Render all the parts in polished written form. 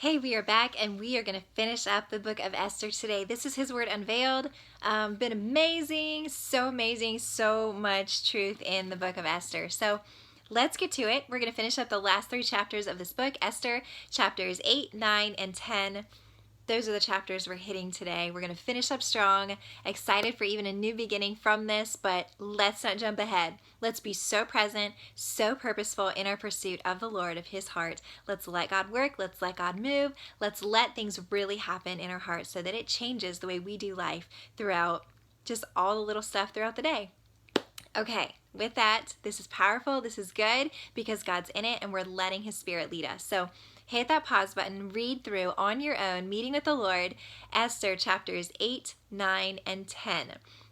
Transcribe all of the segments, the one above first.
Hey, we are back and we are going to finish up the book of Esther today. This is his Word Unveiled. Been amazing, so much truth in the book of Esther. So let's get to it. We're going to finish up the last 3 chapters of this book, Esther, chapters 8, 9, and 10. Those are the chapters we're hitting today. We're going to finish up strong, excited for even a new beginning from this, but let's not jump ahead. Let's be so present, so purposeful in our pursuit of the Lord, of his heart. Let's let God work. Let's let God move. Let's let things really happen in our hearts so that it changes the way we do life throughout just all the little stuff throughout the day. Okay, with that, this is powerful, this is good, because God's in it and we're letting his Spirit lead us. So hit that pause button, read through on your own, Meeting with the Lord, Esther chapters 8, 9, and 10.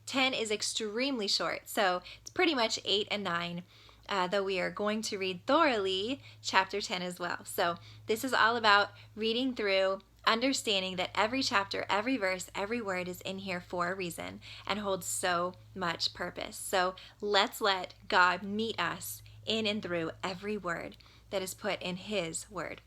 10 is extremely short, so it's pretty much 8 and 9, though we are going to read thoroughly chapter 10 as well. So this is all about reading through, understanding that every chapter, every verse, every word is in here for a reason and holds so much purpose. So let's let God meet us in and through every word that is put in his word.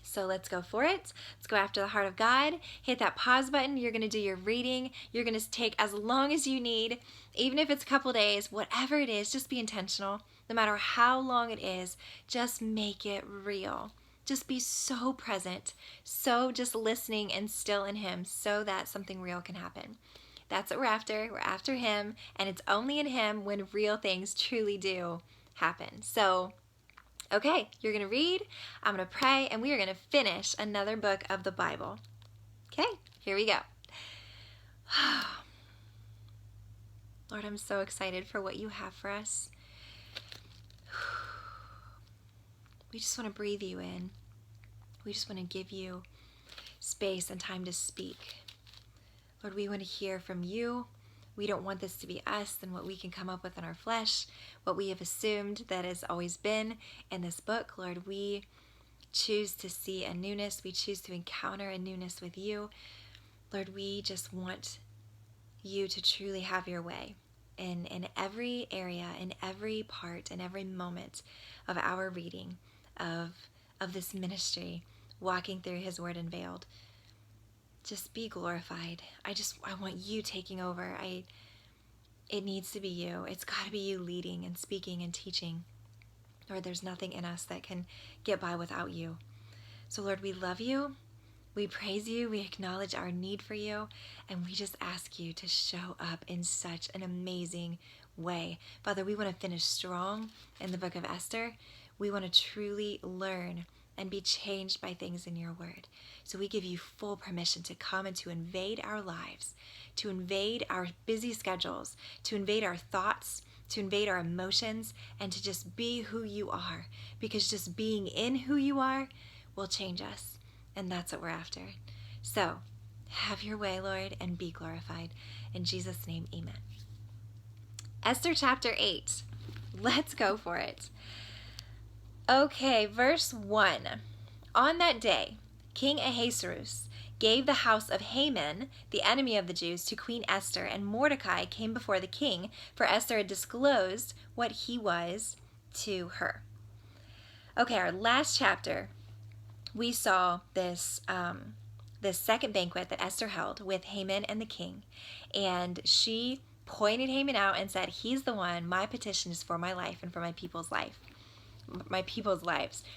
So let's go for it. Let's go after the heart of God. Hit that pause button. You're going to do your reading. You're going to take as long as you need, even if it's a couple days, whatever it is, just be intentional. No matter how long it is, just make it real. Just be so present, so just listening and still in him so that something real can happen. That's what we're after. We're after him, and it's only in him when real things truly do happen. So, okay, you're going to read, I'm going to pray, and we are going to finish another book of the Bible. Okay, here we go. Lord, I'm so excited for what you have for us. We just want to breathe you in. We just want to give you space and time to speak. Lord, we want to hear from you. We don't want this to be us and what we can come up with in our flesh, what we have assumed that has always been in this book. Lord, we choose to see a newness. We choose to encounter a newness with you. Lord, we just want you to truly have your way in every area, in every part, in every moment of our reading of this ministry, walking through his Word Unveiled. Just be glorified. I want you taking over. It needs to be you. It's got to be you leading and speaking and teaching. Lord, there's nothing in us that can get by without you. So Lord, we love you. We praise you. We acknowledge our need for you. And we just ask you to show up in such an amazing way. Father, we want to finish strong in the book of Esther. We want to truly learn and be changed by things in your word. So we give you full permission to come and to invade our lives, to invade our busy schedules, to invade our thoughts, to invade our emotions, and to just be who you are. Because just being in who you are will change us. And that's what we're after. So have your way, Lord, and be glorified. In Jesus' name, amen. Esther chapter 8. Let's go for it. Okay, verse 1. On that day, King Ahasuerus gave the house of Haman, the enemy of the Jews, to Queen Esther, and Mordecai came before the king, for Esther had disclosed what he was to her. Okay, our last chapter, we saw this second banquet that Esther held with Haman and the king, and she pointed Haman out and said, he's the one. My petition is for my life and for my people's lives.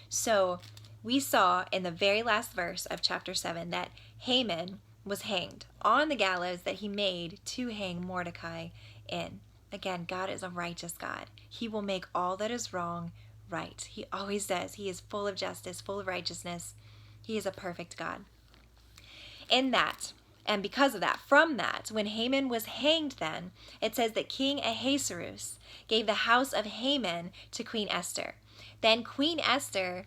So we saw in the very last verse of chapter 7 that Haman was hanged on the gallows that he made to hang Mordecai in. Again, God is a righteous God. He will make all that is wrong right. He always does. He is full of justice, full of righteousness. He is a perfect God. In that, and because of that, from that, when Haman was hanged then, it says that King Ahasuerus gave the house of Haman to Queen Esther. Then Queen Esther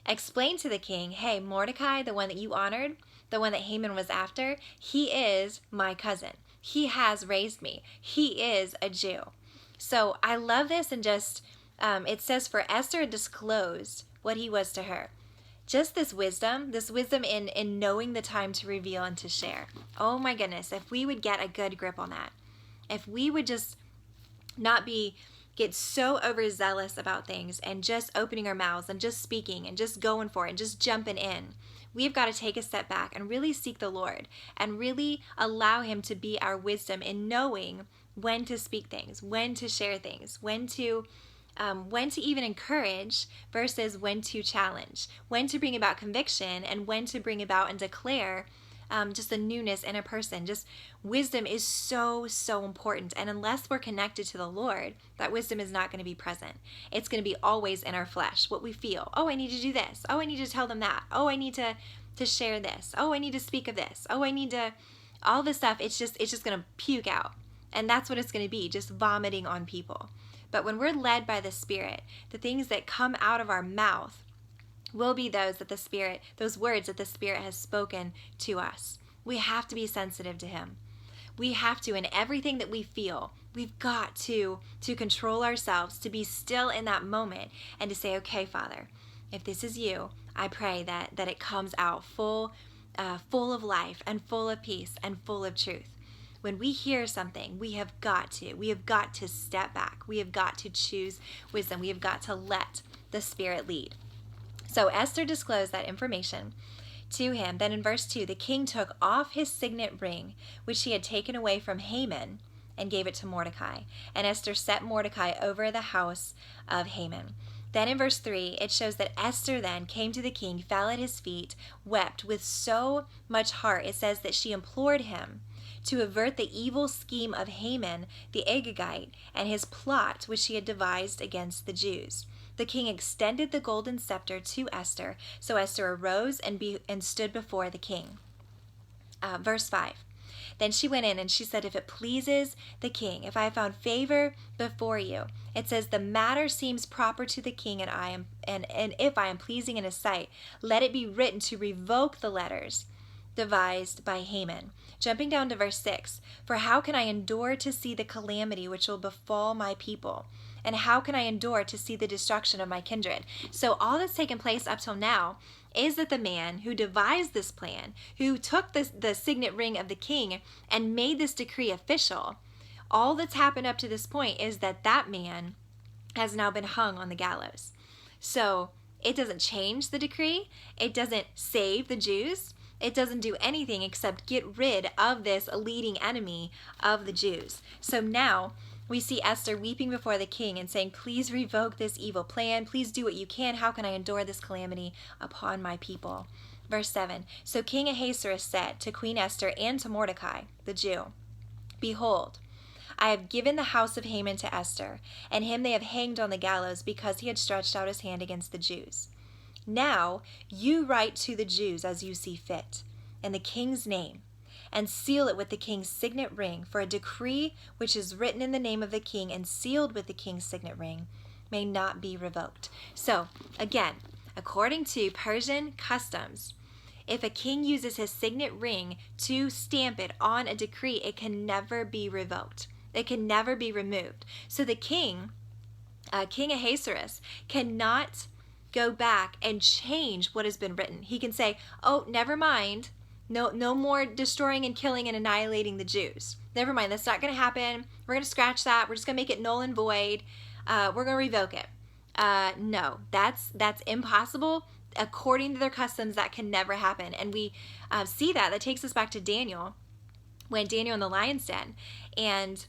explained to the king, hey, Mordecai, the one that you honored, the one that Haman was after, he is my cousin. He has raised me. He is a Jew. So I love this, and just, it says, for Esther disclosed what he was to her. Just this wisdom in knowing the time to reveal and to share. Oh my goodness, if we would get a good grip on that. If we would just not get so overzealous about things and just opening our mouths and just speaking and just going for it and just jumping in we've got to take a step back and really seek the Lord and really allow him to be our wisdom in knowing when to speak things, when to share things, when to even encourage versus when to challenge, when to bring about conviction and when to bring about and declare just a newness in a person. Just wisdom is so, so important. And unless we're connected to the Lord, that wisdom is not going to be present. It's going to be always in our flesh, what we feel. Oh, I need to do this. Oh, I need to tell them that. Oh, I need to share this. Oh, I need to speak of this. Oh, I need to, all this stuff. It's just going to puke out. And that's what it's going to be, just vomiting on people. But when we're led by the Spirit, the things that come out of our mouth will be those words that the Spirit has spoken to us. We have to be sensitive to him. We have to, in everything that we feel, we've got to control ourselves, to be still in that moment and to say, okay, Father, if this is you, I pray that it comes out full of life and full of peace and full of truth. When we hear something, we have got to step back. We have got to choose wisdom. We have got to let the Spirit lead. So Esther disclosed that information to him. Then in verse 2, the king took off his signet ring, which he had taken away from Haman, and gave it to Mordecai. And Esther set Mordecai over the house of Haman. Then in verse 3, it shows that Esther then came to the king, fell at his feet, wept with so much heart. It says that she implored him to avert the evil scheme of Haman the Agagite and his plot which he had devised against the Jews. The king extended the golden scepter to Esther, so Esther arose and stood before the king. Verse 5. Then she went in and she said, if it pleases the king, if I have found favor before you, it says the matter seems proper to the king, and if I am pleasing in his sight, let it be written to revoke the letters devised by Haman. Jumping down to verse 6, for how can I endure to see the calamity which will befall my people? And how can I endure to see the destruction of my kindred? So all that's taken place up till now is that the man who devised this plan, who took the signet ring of the king and made this decree official, all that's happened up to this point is that man has now been hung on the gallows. So it doesn't change the decree. It doesn't save the Jews. It doesn't do anything except get rid of this leading enemy of the Jews. So now we see Esther weeping before the king and saying, please revoke this evil plan. Please do what you can. How can I endure this calamity upon my people? Verse 7, so King Ahasuerus said to Queen Esther and to Mordecai, the Jew, behold, I have given the house of Haman to Esther, and him they have hanged on the gallows because he had stretched out his hand against the Jews. Now you write to the Jews as you see fit, in the king's name, and seal it with the king's signet ring, for a decree which is written in the name of the king and sealed with the king's signet ring may not be revoked. So, again, according to Persian customs, if a king uses his signet ring to stamp it on a decree, it can never be revoked. It can never be removed. So the king, King Ahasuerus, cannot go back and change what has been written. He can say, oh, never mind. No more destroying and killing and annihilating the Jews. Never mind. That's not going to happen. We're going to scratch that. We're just going to make it null and void. We're going to revoke it. No, that's impossible. According to their customs, that can never happen. And we see that. That takes us back to Daniel, when Daniel in the lion's den, and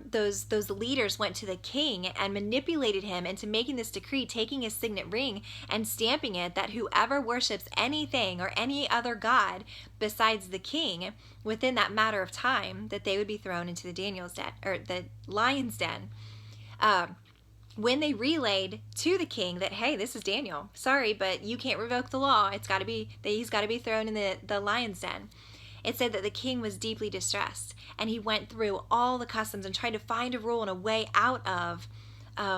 those leaders went to the king and manipulated him into making this decree, taking his signet ring and stamping it that whoever worships anything or any other god besides the king within that matter of time, that they would be thrown into the Daniel's den, or the lion's den. When they relayed to the king that, hey, this is Daniel, sorry, but you can't revoke the law. He's got to be thrown in the lion's den. It said that the king was deeply distressed, and he went through all the customs and tried to find a rule and a way out of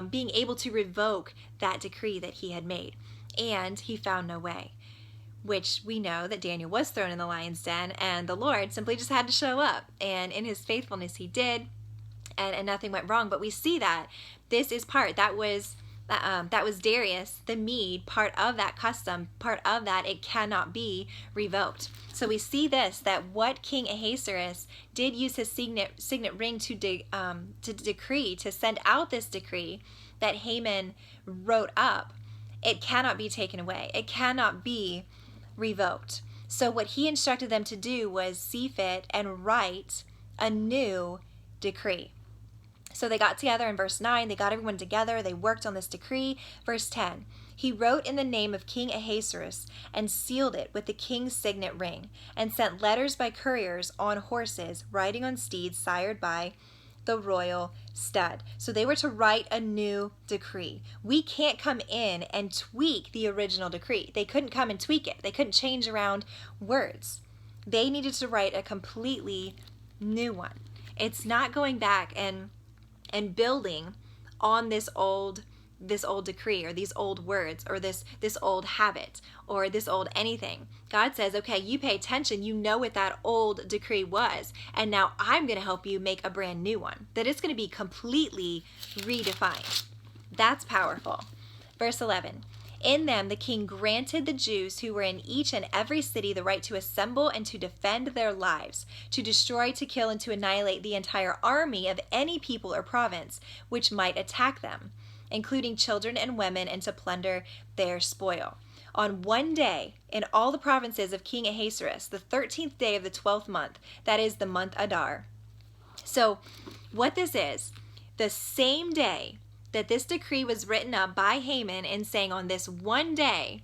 being able to revoke that decree that he had made. And he found no way, which we know that Daniel was thrown in the lion's den, and the Lord simply just had to show up. And in his faithfulness, he did, and nothing went wrong. But we see that this is that was Darius the Mede, part of that custom, part of that. It cannot be revoked. So we see that what King Ahasuerus did use his signet ring to decree, to send out this decree that Haman wrote up, it cannot be taken away. It cannot be revoked. So what he instructed them to do was see fit and write a new decree. So they got together in verse 9, they got everyone together, they worked on this decree. Verse 10, he wrote in the name of King Ahasuerus and sealed it with the king's signet ring and sent letters by couriers on horses riding on steeds sired by the royal stud. So they were to write a new decree. We can't come in and tweak the original decree. They couldn't come and tweak it. They couldn't change around words. They needed to write a completely new one. It's not going back and building on this old decree or these old words or this old habit or this old anything. God says, okay, you pay attention, you know what that old decree was, and now I'm going to help you make a brand new one that is going to be completely redefined. That's powerful. Verse 11, in them the king granted the Jews who were in each and every city the right to assemble and to defend their lives, to destroy, to kill, and to annihilate the entire army of any people or province which might attack them, including children and women, and to plunder their spoil. On one day in all the provinces of King Ahasuerus, the 13th day of the 12th month, that is the month Adar. So what this is, the same day that this decree was written up by Haman and saying on this one day,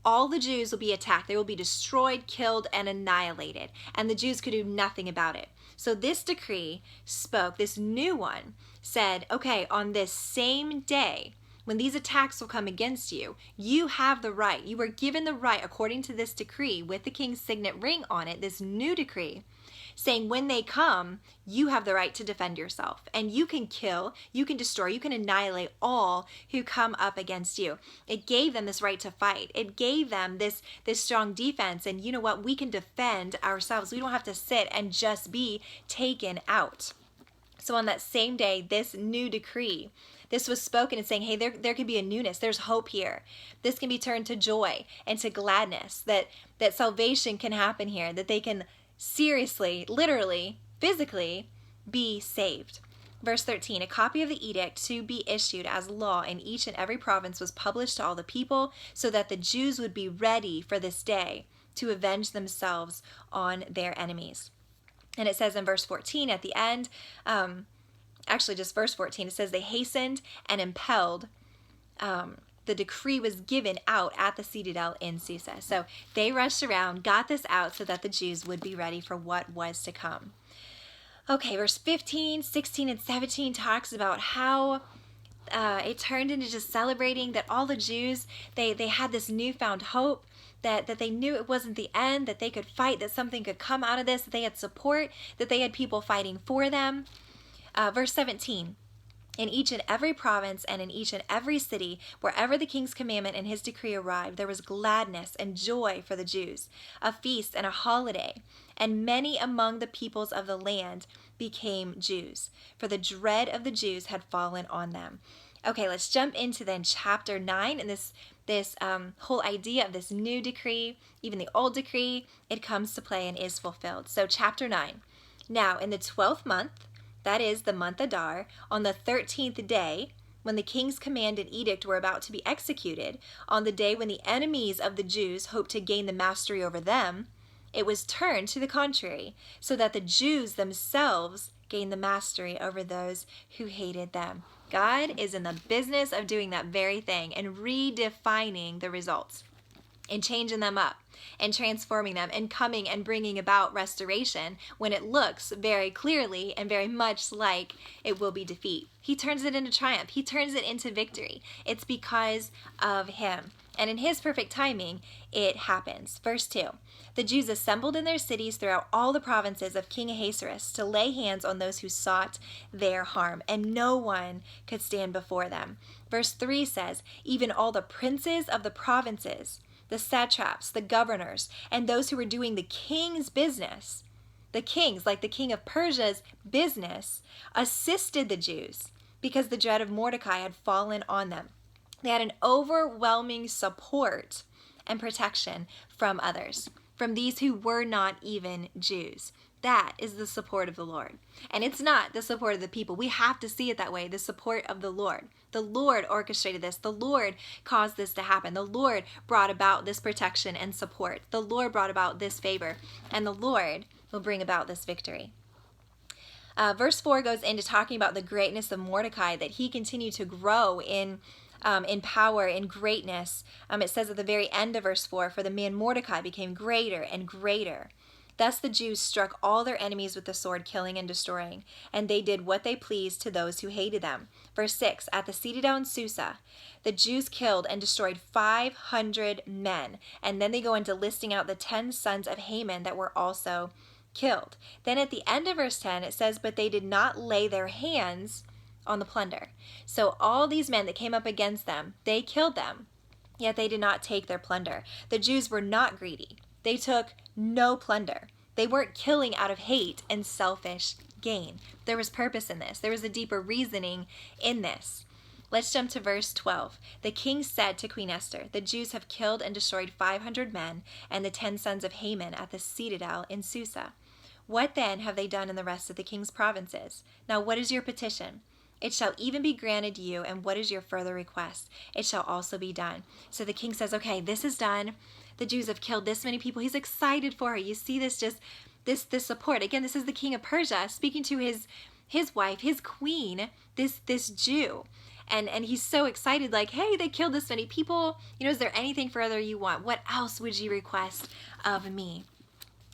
all the Jews will be attacked. They will be destroyed, killed, and annihilated. And the Jews could do nothing about it. So this decree spoke, this new one said, okay, on this same day, when these attacks will come against you, you have the right. You were given the right, according to this decree, with the king's signet ring on it, this new decree, saying when they come, you have the right to defend yourself. And you can kill, you can destroy, you can annihilate all who come up against you. It gave them this right to fight. It gave them this strong defense. And you know what? We can defend ourselves. We don't have to sit and just be taken out. So on that same day, this new decree, this was spoken and saying, hey, there can be a newness. There's hope here. This can be turned to joy and to gladness, that salvation can happen here, that they can seriously, literally, physically be saved. Verse 13, a copy of the edict to be issued as law in each and every province was published to all the people so that the Jews would be ready for this day to avenge themselves on their enemies. And it says in verse 14 at the end, actually just verse 14, it says they hastened and impelled. The decree was given out at the citadel in Susa. So they rushed around, got this out so that the Jews would be ready for what was to come. Okay, verse 15, 16, and 17 talks about how it turned into just celebrating that all the Jews, they had this newfound hope, that they knew it wasn't the end, that they could fight, that something could come out of this, that they had support, that they had people fighting for them. Verse 17, in each and every province and in each and every city, wherever the king's commandment and his decree arrived, there was gladness and joy for the Jews, a feast and a holiday. And many among the peoples of the land became Jews, for the dread of the Jews had fallen on them. Okay, let's jump into then chapter 9 and this whole idea of this new decree, even the old decree, it comes to play and is fulfilled. So chapter 9. Now in the 12th month, that is the month Adar, on the 13th day, when the king's command and edict were about to be executed, on the day when the enemies of the Jews hoped to gain the mastery over them, it was turned to the contrary, so that the Jews themselves gained the mastery over those who hated them. God is in the business of doing that very thing and redefining the results and changing them up and transforming them and coming and bringing about restoration when it looks very clearly and very much like it will be defeat. He turns it into triumph. He turns it into victory. It's because of him. And in his perfect timing, it happens. Verse 2, the Jews assembled in their cities throughout all the provinces of King Ahasuerus to lay hands on those who sought their harm, and no one could stand before them. Verse 3 says, even all the princes of the provinces, the satraps, the governors, and those who were doing the king's business, the kings, like the king of Persia's business, assisted the Jews because the dread of Mordecai had fallen on them. They had an overwhelming support and protection from others, from these who were not even Jews. That is the support of the Lord. And it's not the support of the people. We have to see it that way, the support of the Lord. The Lord orchestrated this. The Lord caused this to happen. The Lord brought about this protection and support. The Lord brought about this favor. And the Lord will bring about this victory. Verse 4 goes into talking about the greatness of Mordecai, that he continued to grow in power, in greatness. It says at the very end of verse 4, for the man Mordecai became greater and greater. Thus the Jews struck all their enemies with the sword, killing and destroying, and they did what they pleased to those who hated them. Verse 6, at the citadel in Susa, the Jews killed and destroyed 500 men, and then they go into listing out the 10 sons of Haman that were also killed. Then at the end of verse 10, it says, but they did not lay their hands on the plunder. So all these men that came up against them, they killed them, yet they did not take their plunder. The Jews were not greedy. They took no plunder. They weren't killing out of hate and selfish gain. There was purpose in this. There was a deeper reasoning in this. Let's jump to verse 12. The king said to Queen Esther, the Jews have killed and destroyed 500 men and the 10 sons of Haman at the citadel in Susa. What then have they done in the rest of the king's provinces? Now what is your petition? It shall even be granted you, and what is your further request? It shall also be done. So the king says, okay, this is done. The Jews have killed this many people. He's excited for her. You see this support. Again, this is the king of Persia speaking to his wife, his queen, this Jew. And he's so excited, like, hey, they killed this many people. Is there anything further you want? What else would you request of me?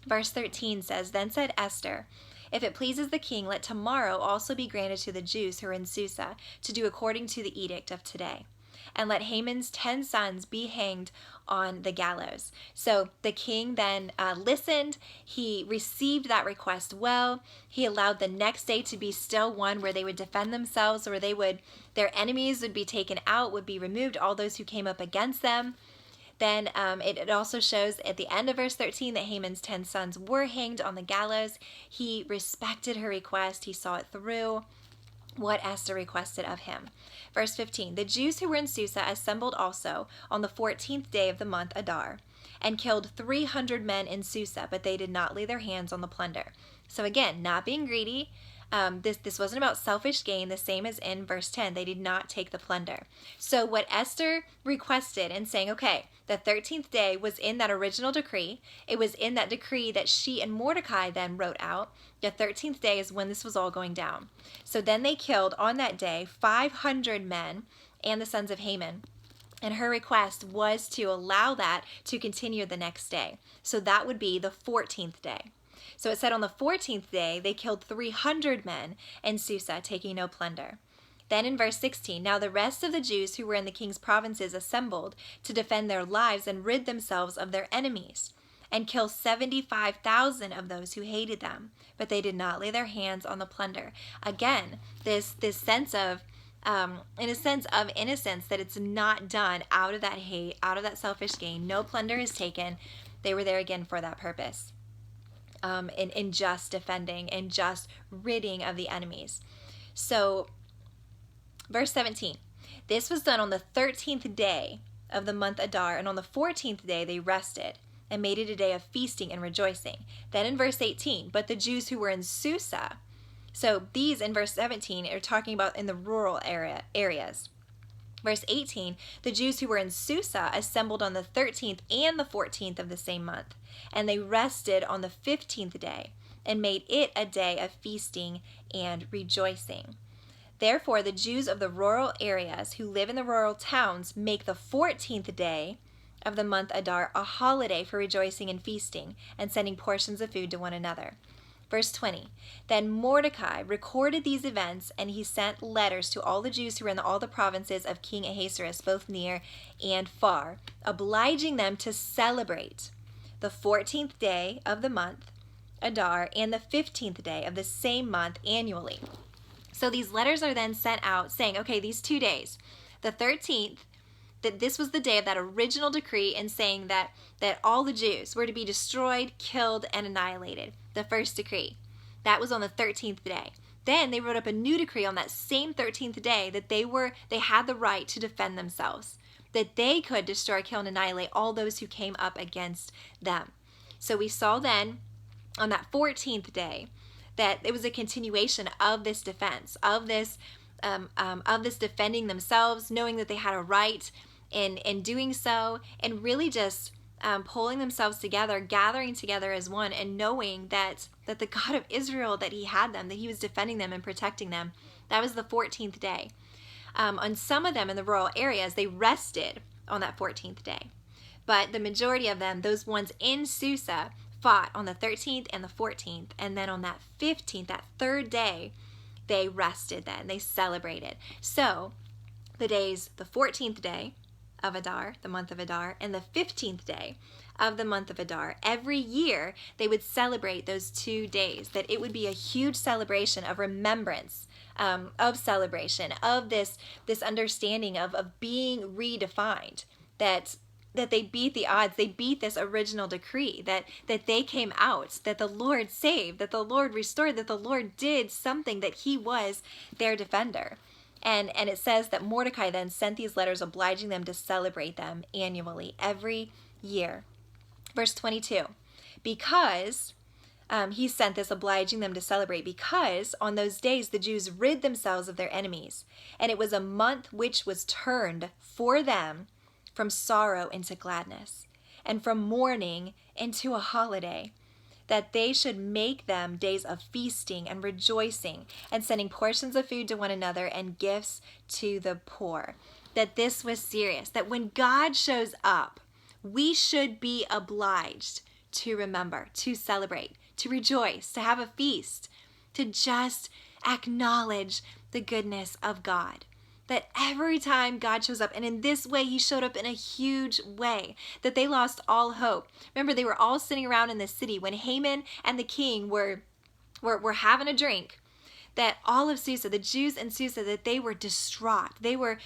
Verse 13 says, then said Esther, if it pleases the king, let tomorrow also be granted to the Jews who are in Susa to do according to the edict of today. And let Haman's 10 sons be hanged on the gallows. So the king then listened. He received that request well. He allowed the next day to be still one where they would defend themselves, where their enemies would be taken out, would be removed, all those who came up against them. Then it also shows at the end of verse 13 that Haman's 10 sons were hanged on the gallows. He respected her request. He saw it through what Esther requested of him. Verse 15, the Jews who were in Susa assembled also on the 14th day of the month Adar and killed 300 men in Susa, but they did not lay their hands on the plunder. So again, not being greedy. This wasn't about selfish gain, the same as in verse 10. They did not take the plunder. So what Esther requested and saying, okay, the 13th day was in that original decree. It was in that decree that she and Mordecai then wrote out. The 13th day is when this was all going down. So then they killed on that day 500 men and the sons of Haman. And her request was to allow that to continue the next day. So that would be the 14th day. So it said on the 14th day, they killed 300 men in Susa, taking no plunder. Then in verse 16, now the rest of the Jews who were in the king's provinces assembled to defend their lives and rid themselves of their enemies, and kill 75,000 of those who hated them, but they did not lay their hands on the plunder. Again, this sense of, in a sense of innocence, that it's not done out of that hate, out of that selfish gain. No plunder is taken. They were there again for that purpose. In just defending and just ridding of the enemies. So, verse 17, this was done on the 13th day of the month Adar, and on the 14th day they rested and made it a day of feasting and rejoicing. Then in verse 18, but the Jews who were in Susa, so these in verse 17 are talking about in the rural areas. Verse 18, the Jews who were in Susa assembled on the 13th and the 14th of the same month, and they rested on the 15th day and made it a day of feasting and rejoicing. Therefore, the Jews of the rural areas who live in the rural towns make the 14th day of the month Adar a holiday for rejoicing and feasting and sending portions of food to one another. Verse 20, then Mordecai recorded these events, and he sent letters to all the Jews who were in all the provinces of King Ahasuerus, both near and far, obliging them to celebrate the 14th day of the month Adar and the 15th day of the same month annually. So these letters are then sent out saying, okay, these 2 days, the 13th, that this was the day of that original decree, and saying that all the Jews were to be destroyed, killed, and annihilated. The first decree. That was on the 13th day. Then they wrote up a new decree on that same 13th day that they had the right to defend themselves, that they could destroy, kill, and annihilate all those who came up against them. So we saw then on that 14th day, that it was a continuation of this defense, of this defending themselves, knowing that they had a right in doing so, and really just pulling themselves together, gathering together as one, and knowing that the God of Israel, that he had them, that he was defending them and protecting them. That was the 14th day. On some of them in the rural areas, they rested on that 14th day. But the majority of them, those ones in Susa, fought on the 13th and the 14th. And then on that 15th, that third day, they rested then. They celebrated. So the days, the 14th day of Adar, the month of Adar, and the 15th day of the month of Adar, every year they would celebrate those 2 days, that it would be a huge celebration of remembrance, of celebration, of this understanding of being redefined, that they beat the odds, they beat this original decree, that they came out, that the Lord saved, that the Lord restored, that the Lord did something, that he was their defender. And it says that Mordecai then sent these letters obliging them to celebrate them annually, every year. Verse 22, because he sent this obliging them to celebrate, because on those days the Jews rid themselves of their enemies, and it was a month which was turned for them from sorrow into gladness, and from mourning into a holiday, that they should make them days of feasting and rejoicing, and sending portions of food to one another and gifts to the poor. That this was serious, that when God shows up, we should be obliged to remember, to celebrate, to rejoice, to have a feast, to just acknowledge the goodness of God. That every time God shows up, and in this way he showed up in a huge way, that they lost all hope. Remember, they were all sitting around in the city when Haman and the king were having a drink, that all of Susa, the Jews in Susa, that they were distraught. They were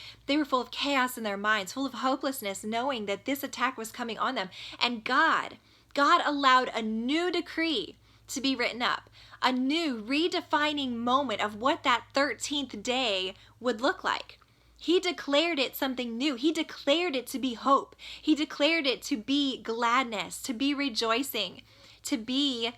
full of chaos in their minds, full of hopelessness, knowing that this attack was coming on them. And God allowed a new decree to be written up, a new redefining moment of what that 13th day would look like. He declared it something new. He declared it to be hope. He declared it to be gladness, to be rejoicing, to be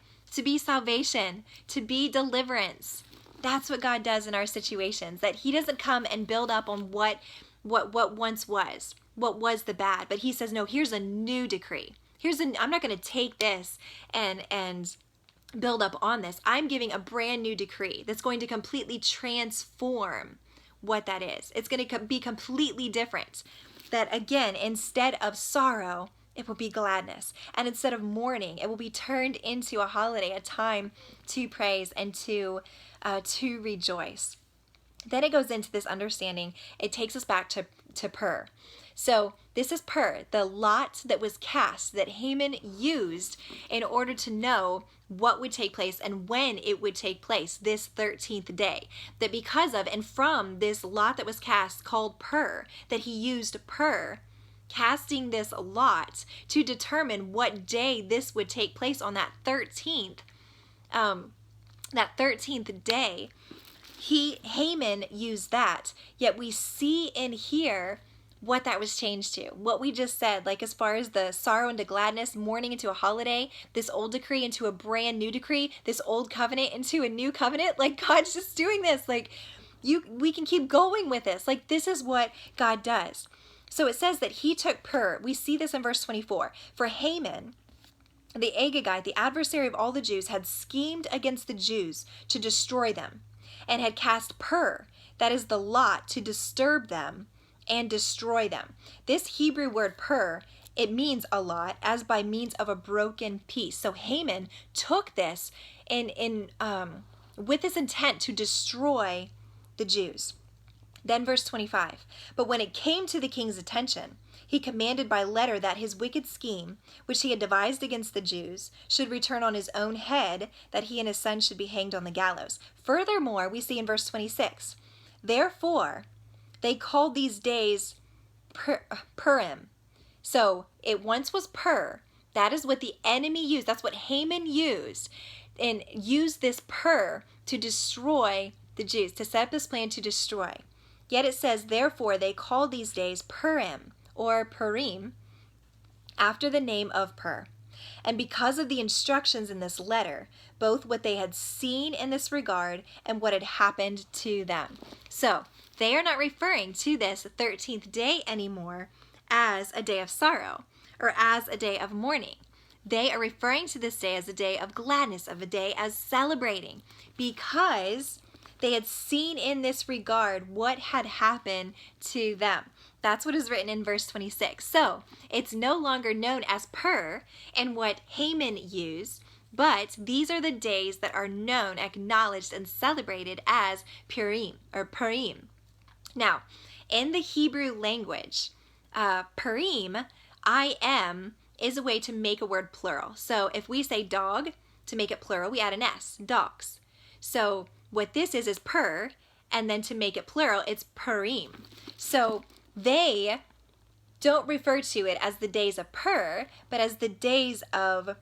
salvation, to be deliverance. That's what God does in our situations, that he doesn't come and build up on what once was, what was the bad, but he says, no, here's a new decree. I'm not going to take this and build up on this. I'm giving a brand new decree that's going to completely transform what that is. It's going to be completely different. That again, instead of sorrow, it will be gladness. And instead of mourning, it will be turned into a holiday, a time to praise and to rejoice. Then it goes into this understanding. It takes us back to Pur. So this is Pur, the lot that was cast, that Haman used in order to know what would take place and when it would take place, this 13th day. That because of and from this lot that was cast called Pur, that he used Pur, casting this lot to determine what day this would take place on that 13th day. Haman used that, yet we see in here what that was changed to. What we just said, like as far as the sorrow into gladness, mourning into a holiday, this old decree into a brand new decree, this old covenant into a new covenant. Like God's just doing this. Like we can keep going with this. Like this is what God does. So it says that he took Pur. We see this in verse 24. For Haman, the Agagite, the adversary of all the Jews, had schemed against the Jews to destroy them, and had cast Pur, that is the lot, to disturb them and destroy them. This Hebrew word Pur, it means a lot, as by means of a broken piece. So Haman took this with this intent to destroy the Jews. Then verse 25, but when it came to the king's attention, he commanded by letter that his wicked scheme, which he had devised against the Jews, should return on his own head, that he and his son should be hanged on the gallows. Furthermore, we see in verse 26, therefore they called these days Purim. So it once was Pur. That is what the enemy used. That's what Haman used. And used this Pur to destroy the Jews, to set up this plan to destroy. Yet it says, therefore they called these days Purim or Purim, after the name of Pur. And because of the instructions in this letter, both what they had seen in this regard and what had happened to them. So they are not referring to this 13th day anymore as a day of sorrow or as a day of mourning. They are referring to this day as a day of gladness, of a day as celebrating, because they had seen in this regard what had happened to them. That's what is written in verse 26. So it's no longer known as Pur and what Haman used, but these are the days that are known, acknowledged, and celebrated as Purim or Purim. Now, in the Hebrew language, Purim, I am, is a way to make a word plural. So if we say dog, to make it plural, we add an S, dogs. So what this is Pur, and then to make it plural, it's Purim. So they don't refer to it as the days of Pur, but as the days of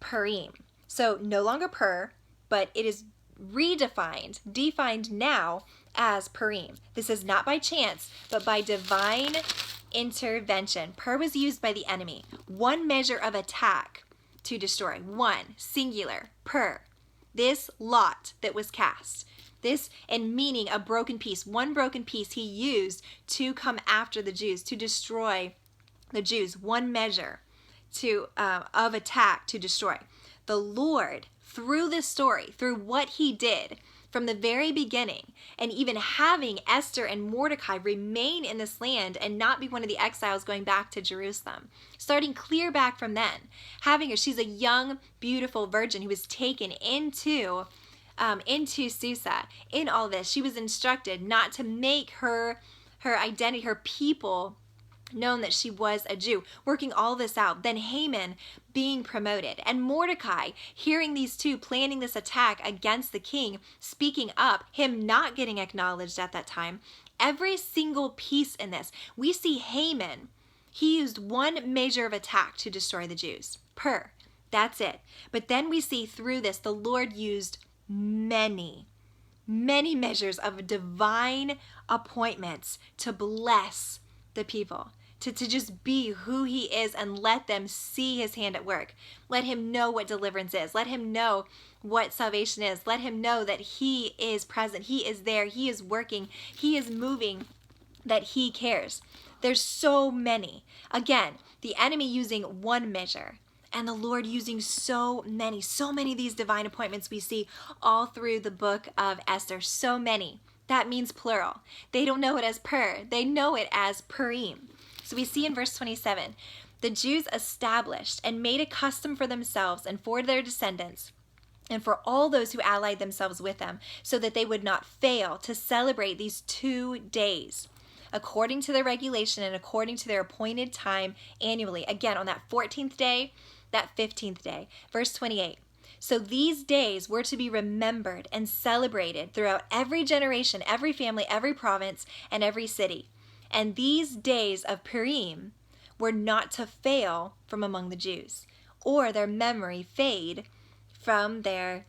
Purim. So no longer Pur, but it is defined now as Purim. This is not by chance, but by divine intervention. Pur was used by the enemy. One measure of attack to destroy. One, singular, Pur. This lot that was cast. This, and meaning a broken piece. One broken piece he used to come after the Jews, to destroy the Jews. One measure of attack to destroy. The Lord, through this story, through what he did from the very beginning, and even having Esther and Mordecai remain in this land and not be one of the exiles going back to Jerusalem, starting clear back from then, having her, she's a young, beautiful virgin who was taken into Susa. In all this, she was instructed not to make her identity, her people, known that she was a Jew, working all this out. Then Haman being promoted, and Mordecai hearing these two planning this attack against the king, speaking up, him not getting acknowledged at that time. Every single piece in this, we see Haman, he used one measure of attack to destroy the Jews. Pur, that's it. But then we see through this, the Lord used many measures of divine appointments to bless the people, to just be who he is and let them see his hand at work. Let him know what deliverance is. Let him know what salvation is. Let him know that he is present. He is there. He is working. He is moving, that he cares. There's so many. Again, the enemy using one measure, and the Lord using so many of these divine appointments we see all through the book of Esther. So many. That means plural. They don't know it as Pur. They know it as Purim. So we see in verse 27, the Jews established and made a custom for themselves and for their descendants and for all those who allied themselves with them, so that they would not fail to celebrate these 2 days, according to their regulation and according to their appointed time annually. Again, on that 14th day, that 15th day. Verse 28. So these days were to be remembered and celebrated throughout every generation, every family, every province, and every city. And these days of Purim were not to fail from among the Jews, or their memory fade from their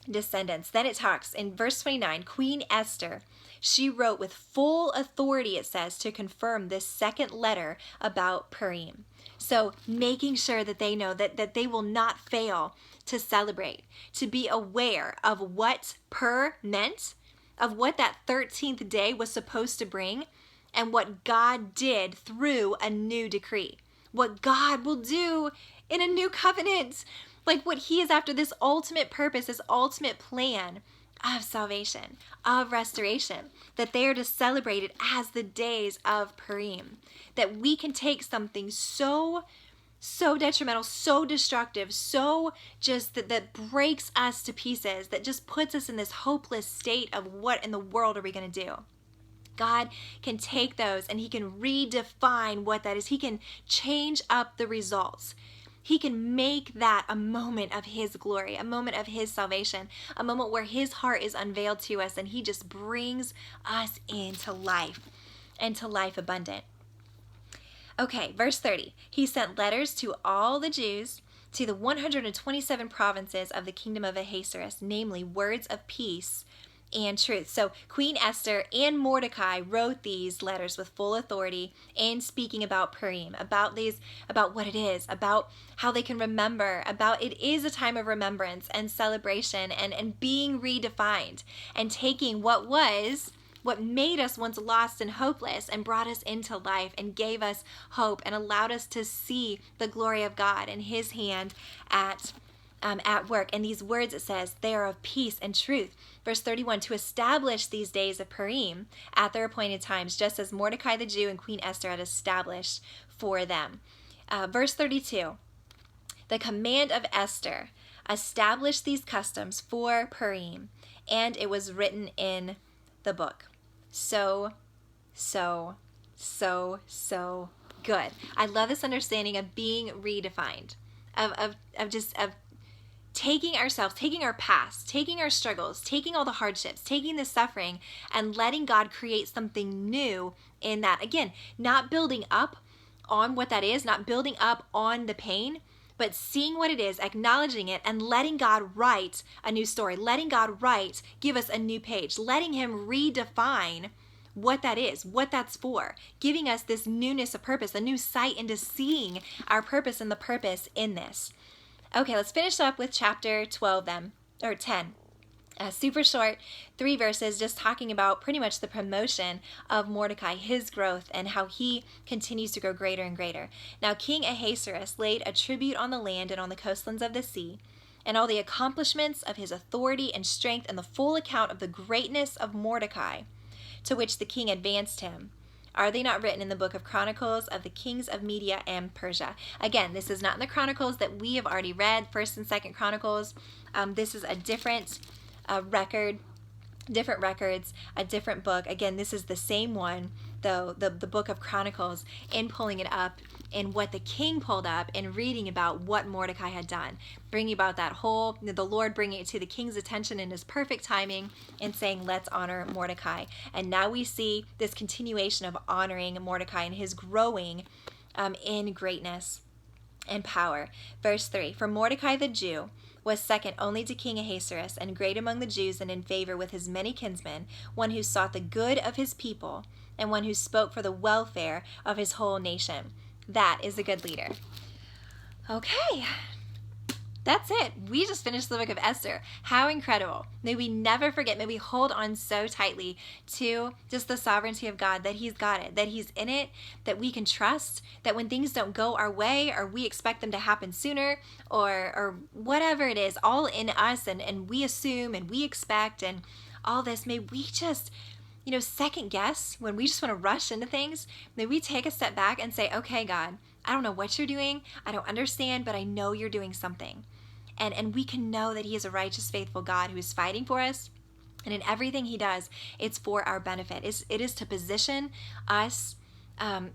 descendants. Then it talks in verse 29, Queen Esther, she wrote with full authority, it says, to confirm this second letter about Purim. So making sure that they know that they will not fail to celebrate, to be aware of what Pur meant, of what that 13th day was supposed to bring, and what God did through a new decree. What God will do in a new covenant. Like what he is after, this ultimate purpose, this ultimate plan of salvation, of restoration, that they are to celebrate it as the days of Purim. That we can take something so detrimental, so destructive, so just that breaks us to pieces, that just puts us in this hopeless state of what in the world are we going to do? God can take those and he can redefine what that is. He can change up the results. He can make that a moment of his glory, a moment of his salvation, a moment where his heart is unveiled to us and he just brings us into life and to life abundant. Okay, verse 30. He sent letters to all the Jews, to the 127 provinces of the kingdom of Ahasuerus, namely words of peace and truth. So Queen Esther and Mordecai wrote these letters with full authority and speaking about Purim, about what it is, about how they can remember, about it is a time of remembrance and celebration and being redefined and taking what made us once lost and hopeless and brought us into life and gave us hope and allowed us to see the glory of God and his hand at work. And these words, it says, they are of peace and truth. Verse 31, to establish these days of Purim at their appointed times, just as Mordecai the Jew and Queen Esther had established for them. Verse 32, the command of Esther established these customs for Purim, and it was written in the book. So good. I love this understanding of being redefined, of taking ourselves, taking our past, taking our struggles, taking all the hardships, taking the suffering, and letting God create something new in that. Again, not building up on what that is, not building up on the pain, but seeing what it is, acknowledging it, and letting God write a new story, letting God give us a new page, letting him redefine what that is, what that's for, giving us this newness of purpose, a new sight into seeing our purpose and the purpose in this. Okay, let's finish up with chapter 12 then, or 10. Super short, 3 verses, just talking about pretty much the promotion of Mordecai, his growth, and how he continues to grow greater and greater. Now, King Ahasuerus laid a tribute on the land and on the coastlands of the sea, and all the accomplishments of his authority and strength, and the full account of the greatness of Mordecai, to which the king advanced him. Are they not written in the book of Chronicles of the kings of Media and Persia? Again, this is not in the Chronicles that we have already read, 1st and 2nd Chronicles. This is a different record, different records, a different book. Again, this is the same one, though, the book of Chronicles, in pulling it up and what the king pulled up and reading about what Mordecai had done, bringing about that whole, the Lord bringing it to the king's attention in his perfect timing and saying, let's honor Mordecai. And now we see this continuation of honoring Mordecai and his growing in greatness and power. Verse 3, for Mordecai the Jew was second only to King Ahasuerus, and great among the Jews and in favor with his many kinsmen, one who sought the good of his people, and one who spoke for the welfare of his whole nation. That is a good leader. Okay, that's it. We just finished the book of Esther. How incredible. May we never forget, may we hold on so tightly to just the sovereignty of God, that he's got it, that he's in it, that we can trust, that when things don't go our way or we expect them to happen sooner or whatever it is, all in us and we assume and we expect and all this, may we just, second guess when we just want to rush into things. May we take a step back and say, okay, God, I don't know what you're doing. I don't understand, but I know you're doing something. And we can know that he is a righteous, faithful God who is fighting for us. And in everything he does, it's for our benefit. It is to position us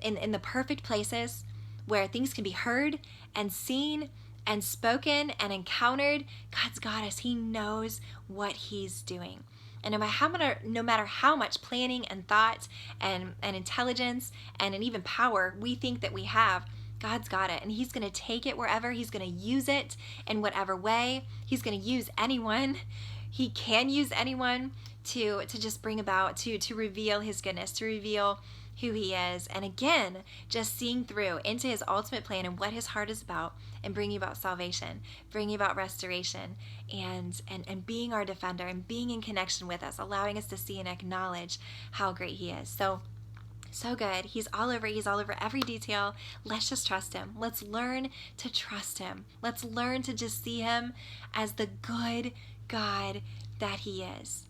in the perfect places where things can be heard and seen and spoken and encountered. God's got us. He knows what he's doing. And no matter how much planning and thought and intelligence and even power we think that we have, God's got it, and he's going to take it wherever. He's going to use it in whatever way. He's going to use anyone. He can use anyone to just bring about, to reveal his goodness, to reveal who he is. And again, just seeing through into his ultimate plan and what his heart is about, and bringing about salvation, bringing about restoration, and being our defender and being in connection with us, allowing us to see and acknowledge how great he is. So good. He's all over every detail. Let's just trust him. Let's learn to trust him. Let's learn to just see him as the good God that he is.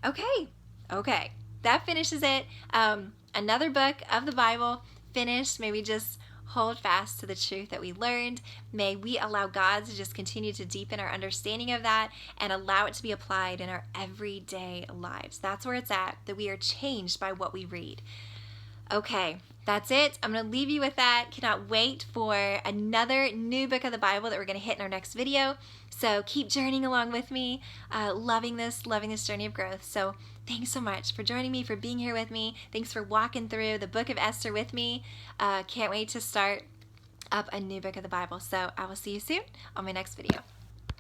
Okay. That finishes it. Another book of the Bible finished. May we just hold fast to the truth that we learned. May we allow God to just continue to deepen our understanding of that and allow it to be applied in our everyday lives. That's where it's at, that we are changed by what we read. Okay, that's it. I'm going to leave you with that. Cannot wait for another new book of the Bible that we're going to hit in our next video. So keep journeying along with me, loving this journey of growth. So thanks so much for joining me, for being here with me. Thanks for walking through the book of Esther with me. Can't wait to start up a new book of the Bible. So I will see you soon on my next video.